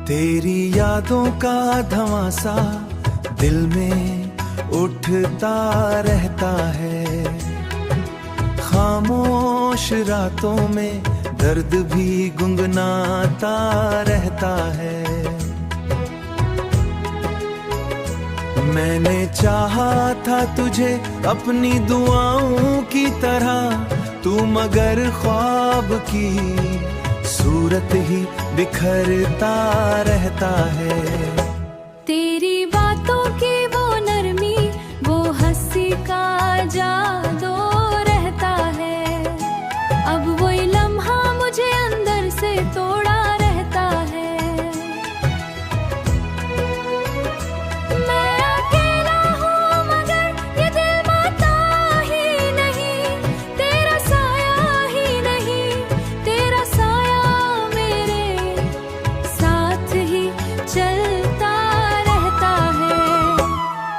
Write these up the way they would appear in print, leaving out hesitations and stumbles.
तेरी यादों का धमासा दिल में उठता रहता है। खामोश रातों में दर्द भी गुनगुनाता रहता है। मैंने चाहा था तुझे अपनी दुआओं की तरह, तू मगर ख्वाब की सूरत ही बिखरता रहता है। तेरी बातों की वो नरमी, वो हंसी का जादू रहता है। अब वही लम्हा मुझे अंदर से तोड़ा रहता है। मैं अकेला हूँ मगर ये दिल मानता ही नहीं, तेरा साया ही नहीं, तेरा साया मेरे साथ ही चलता रहता है।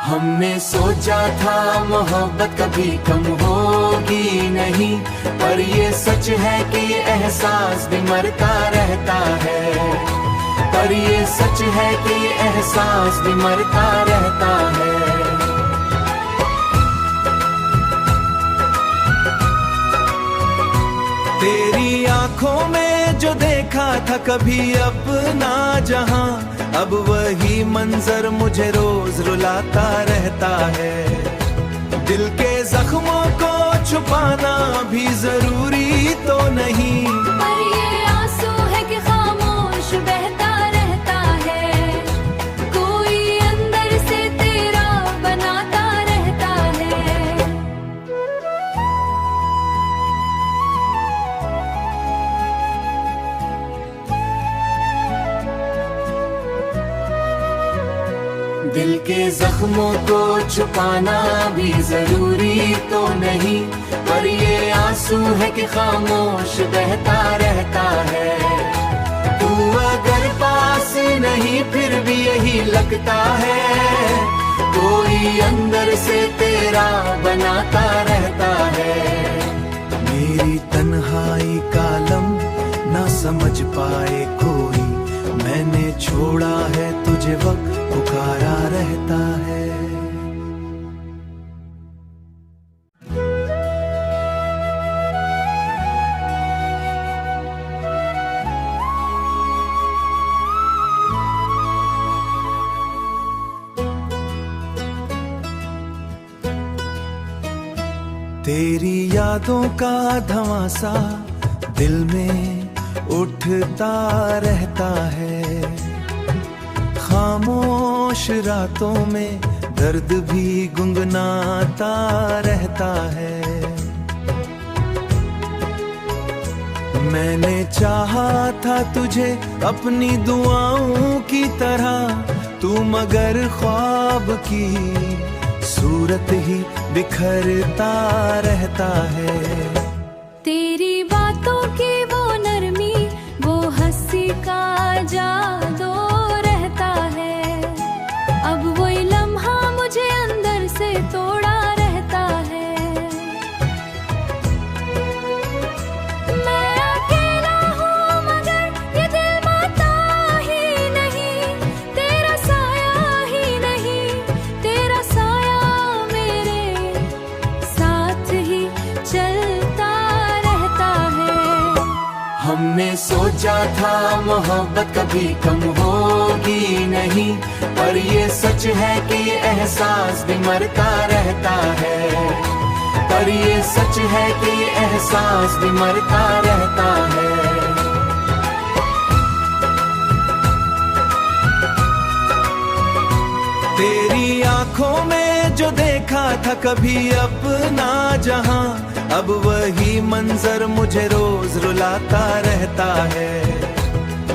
हमने सोचा था मोहब्बत कभी कम होगी नहीं, पर ये सच है कि ये एहसास भी मरता रहता है। पर ये सच है कि ये एहसास भी मरता रहता है। तेरी आंखों में जो देखा था कभी अपना जहां, अब वही मंजर मुझे रोज रुलाता रहता है। दिल के जख्मों को छुपाना भी जरूरी तो नहीं, पर ये आंसू है कि खामोश बहता रहता है। कोई अंदर से तेरा बनाता रहता है। दिल के जख्मों को छुपाना भी जरूरी तो नहीं, पर ये आंसू है कि खामोश बहता रहता है। तू अगर पास नहीं फिर भी यही लगता है, कोई अंदर से तेरा बनाता रहता है। मेरी तन्हाई का लम ना समझ पाए कोई, मैंने छोड़ा है तुझे वक्त पुकारा रहता है। तेरी यादों का धमासा दिल में उठता रहता है। खामोश रातों में दर्द भी गुनगुनाता रहता है। मैंने चाहा था तुझे अपनी दुआओं की तरह, तू मगर ख्वाब की सूरत ही बिखरता रहता है। तेरी बातों की वो नरमी, वो हंसी का जादू रहता है। अब वही लम्हा मुझे अंदर से तोड़ा रहता है। मैं अकेला हूँ मगर ये दिल मानता ही नहीं, तेरा साया ही नहीं, तेरा साया मेरे साथ ही चलता रहता है। हमने सोचा था मोहब्बत कभी कम होगी नहीं, पर ये सच है कि ये एहसास भी मरता रहता है। पर ये सच है कि ये एहसास भी मरता रहता है। तेरी आंखों में जो देखा था कभी अपना जहां, अब वही मंजर मुझे रोज रुलाता रहता है।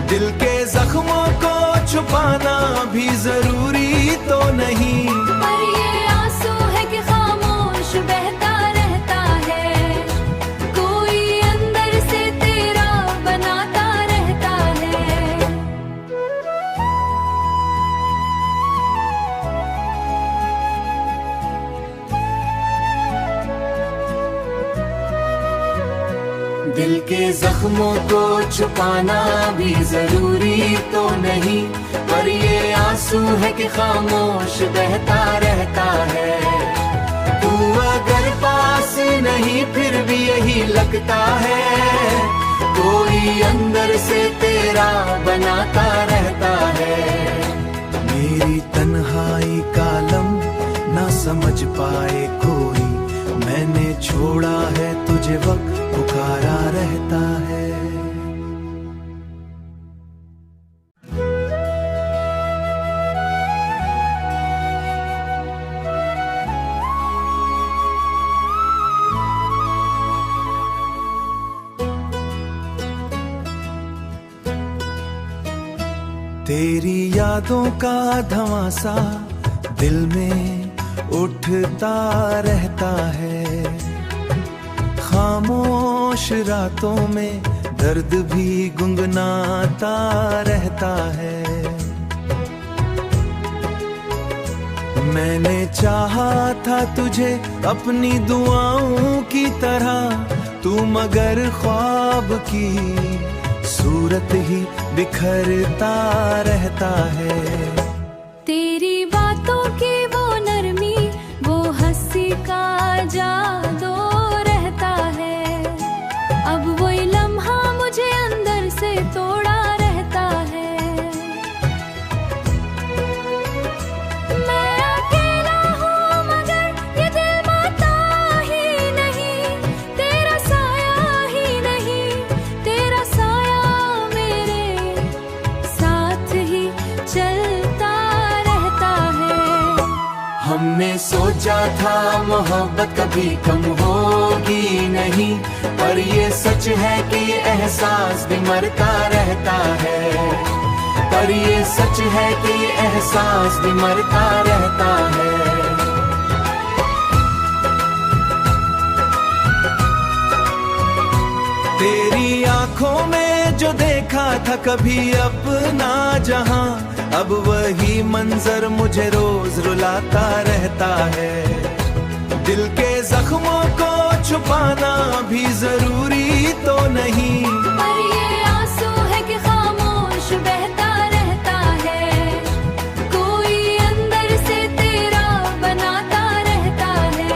दिल के जख्मों को छुपाना भी जरूरी तो नहीं, पर ये आंसू है कि खामोश बहता रहता है। कोई अंदर से तेरा बनाता रहता है। दिल के जख्मों को छुपाना भी जरूरी तो नहीं, पर ये आंसू है कि खामोश बहता रहता है। तू अगर पास नहीं फिर भी यही लगता है, कोई अंदर से तेरा बनाता रहता है। मेरी तन्हाई का लम ना समझ पाए कोई, मैंने छोड़ा है तुझे वक्त पुकारा रहता है। तेरी यादों का धमासा दिल में उठता रहता है, खामोश रातों में दर्द भी गुनगुनाता रहता है। मैंने चाहा था तुझे अपनी दुआओं की तरह, तू मगर ख्वाब की सूरत ही बिखरता रहता है। तेरी बातों की वो नरमी, वो हंसी का जादू रहता है। अब वही लम्हा मुझे अंदर से तोड़ा रहता है। मैं अकेला हूँ मगर ये दिल मानता ही नहीं, तेरा साया ही नहीं, तेरा साया मेरे साथ ही चलता रहता है। हमने सोचा था मोहब्बत कभी कम होगी नहीं, पर ये सच है कि ये एहसास भी मरता रहता है। पर ये सच है कि ये एहसास भी मरता रहता है। तेरी आंखों में जो देखा था कभी अपना जहां, अब वही मंजर मुझे रोज रुलाता रहता है। दिल के जख्मों को छुपाना भी जरूरी तो नहीं, पर ये आंसू है कि खामोश बहता रहता है। कोई अंदर से तेरा बनाता रहता है।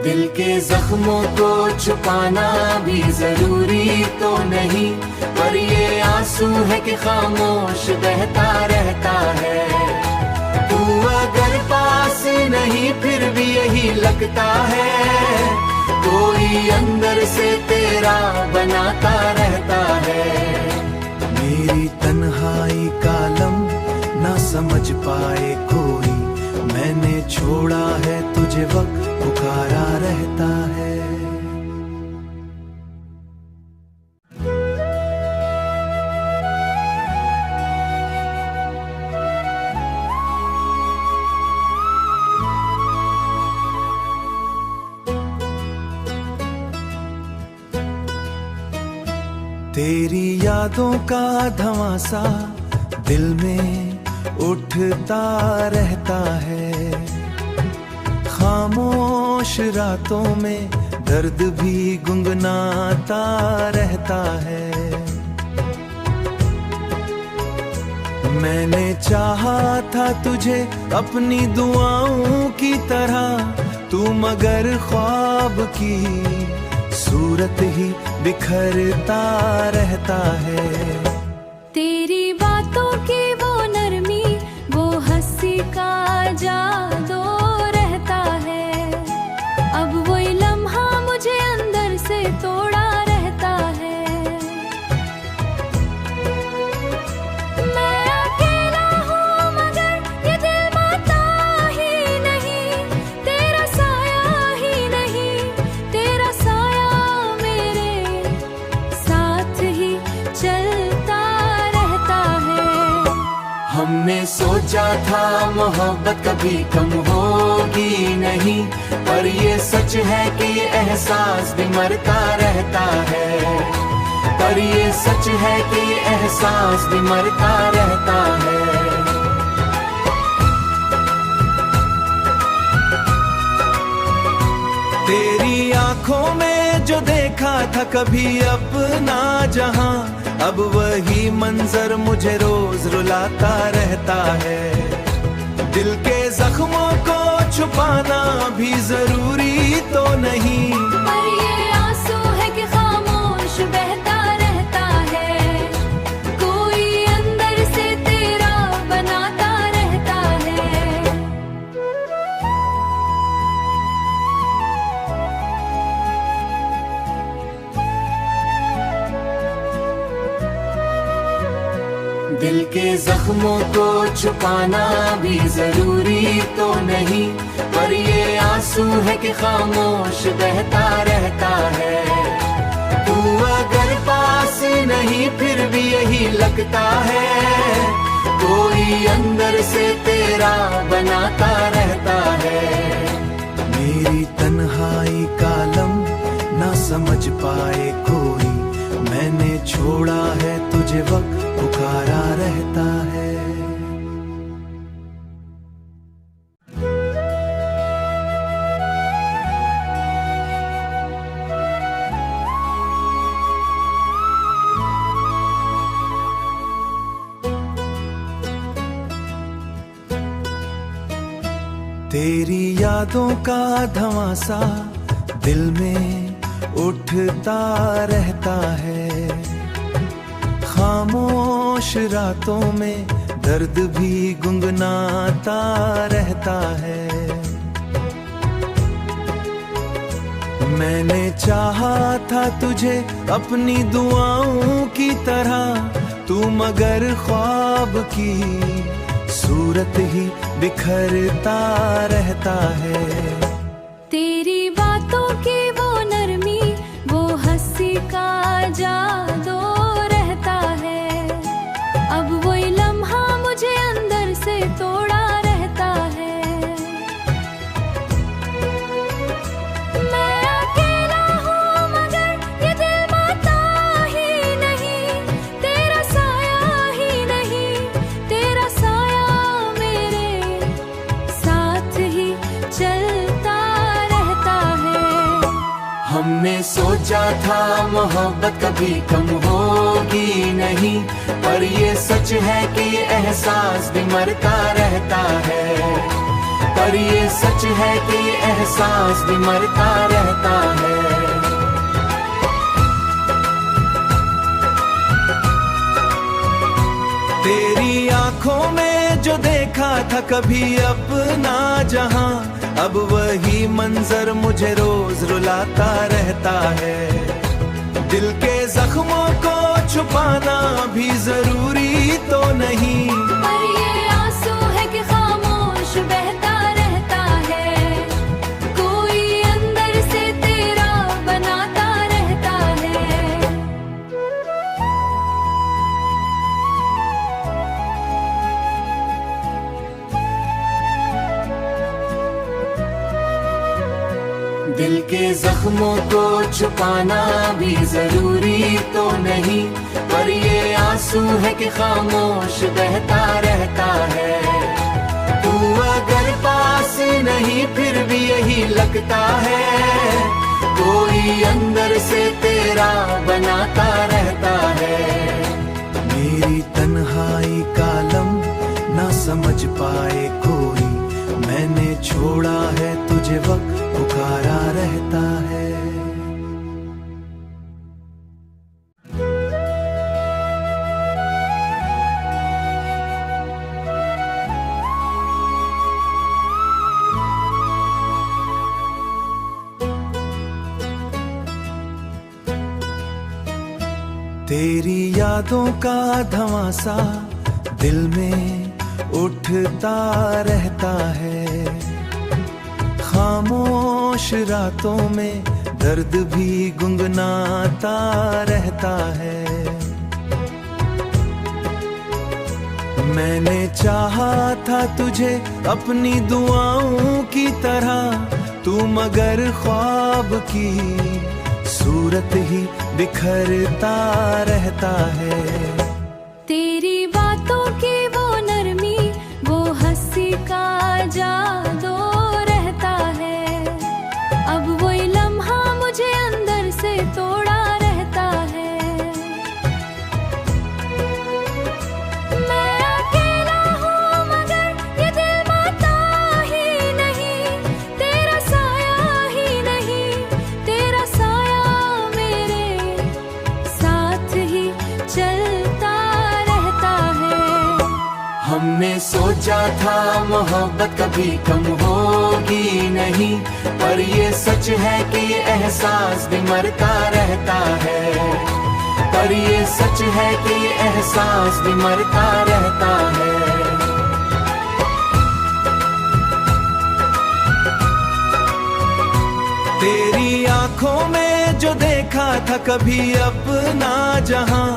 दिल के जख्मों को छुपाना भी जरूरी तो नहीं, पर ये आंसू है कि खामोश बहता रहता है। तू अगर पास नहीं फिर भी यही लगता है, कोई अंदर से तेरा बनाता रहता है। मेरी तन्हाई का लम ना समझ पाए कोई, मैंने छोड़ा है तुझे वक्त पुकारा रहता है। तेरी यादों का धमासा दिल में उठता रहता है, खामोश रातों में दर्द भी गुनगुनाता रहता है। मैंने चाहा था तुझे अपनी दुआओं की तरह, तू मगर ख्वाब की सूरत ही बिखरता रहता है। तेरी बातों की वो नरमी, वो हंसी का जादू रहता है। अब वही लम्हा मुझे अंदर से तोड़ा रहता है। मैं अकेला हूँ मगर ये दिल मानता ही नहीं, तेरा साया ही नहीं, तेरा साया मेरे साथ ही चलता रहता है। हमने सोचा था मोहब्बत कभी कम होगी नहीं, पर ये सच है कि ये एहसास भी मरता रहता है। पर ये सच है कि एहसास भी मरता रहता है। तेरी आंखों में जो देखा था कभी अपना जहां, अब वही मंजर मुझे रोज रुलाता रहता है। दिल के जख्मों को छुपाना भी जरूरी तो नहीं, पर ये आंसू है कि खामोश बहता रहता है, कोई अंदर से तेरा बनाता रहता है। दिल के जख्मों को छुपाना भी जरूरी तो नहीं, पर ये आंसू है कि खामोश बहता रहता है। तू अगर पास नहीं फिर भी यही लगता है, कोई अंदर से तेरा बनाता रहता है। मेरी तन्हाई का लम ना समझ पाए कोई, मैंने छोड़ा है तुझे वक्त पुकारा रहता है। तेरी यादों का धमासा दिल में उठता रहता है, खामोश रातों में दर्द भी गुनगुनाता रहता है। मैंने चाहा था तुझे अपनी दुआओं की तरह, तू मगर ख्वाब की सूरत ही बिखरता रहता है। तेरी बातों की वो नरमी, वो हंसी का जादू रहता है, अब वही लम्हा मुझे अंदर से तोड़ा रहता है। मैं अकेला हूँ मगर ये दिल मानता ही नहीं, तेरा साया ही नहीं, तेरा साया मेरे साथ ही चलता रहता है। हमने सोचा था मोहब्बत कभी कम होगी नहीं, पर ये सच है कि एहसास भी मरता रहता है। पर ये सच है कि एहसास भी मरता रहता है। तेरी आंखों में जो देखा था कभी अपना जहां, अब वही मंजर मुझे रोज रुलाता रहता है। दिल के जख्मों को छुपाना भी जरूरी तो नहीं, पर ये आंसू है कि खामोश बहता रहता है, कोई अंदर से तेरा बनाता रहता है। दिल के जख्मों को छुपाना भी जरूरी तो नहीं, पर ये आंसू है कि खामोश बहता रहता है। तू अगर पास नहीं फिर भी यही लगता है, कोई अंदर से तेरा बनाता रहता है। मेरी तन्हाई का लम ना समझ पाए कोई, मैंने छोड़ा है तुझे वक्त पुकारा रहता है। तेरी यादों का धमासा दिल में उठता रहता है, खामोश रातों में दर्द भी गुनगुनाता रहता है। मैंने चाहा था तुझे अपनी दुआओं की तरह, तू मगर ख्वाब की सूरत सूरत ही बिखरता रहता है। तेरी बातों की वो नरमी, वो हंसी का जादू रहता है। अब वही लम्हा मुझे अंदर से तोड़ा रहता है। मैं अकेला हूँ मगर ये दिल मानता ही नहीं, तेरा साया ही नहीं, तेरा साया मेरे साथ ही चलता रहता है। हमने सोचा था मोहब्बत कभी कम होगी नहीं, पर ये सच है कि एहसास भी मरता रहता है। पर ये सच है कि एहसास भी मरता रहता है। तेरी आंखों में जो देखा था कभी अपना जहां,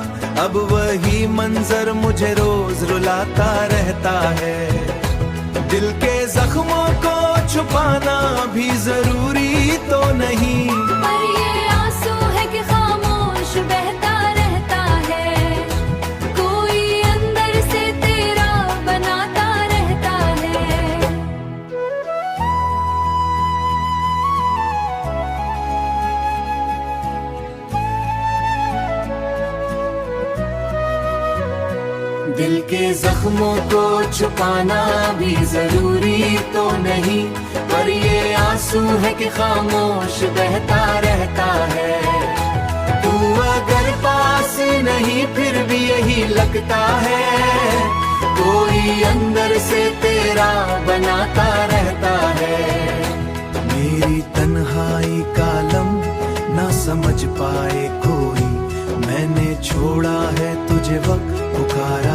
अब वही मंजर मुझे रोज रुलाता रहता है। दिल के जख्मों को छुपाना भी जरूरी तो नहीं, पर ये आंसू है कि खामोश बहता रहता है। कोई अंदर से तेरा बनाता रहता है। दिल के जख्मों को छुपाना भी जरूरी तो नहीं, पर ये आंसू है कि खामोश बहता रहता है। तू अगर पास नहीं फिर भी यही लगता है, कोई अंदर से तेरा बनाता रहता है। मेरी तन्हाई का लम ना समझ पाए कोई, मैंने छोड़ा है तुझे वक्त पुकारा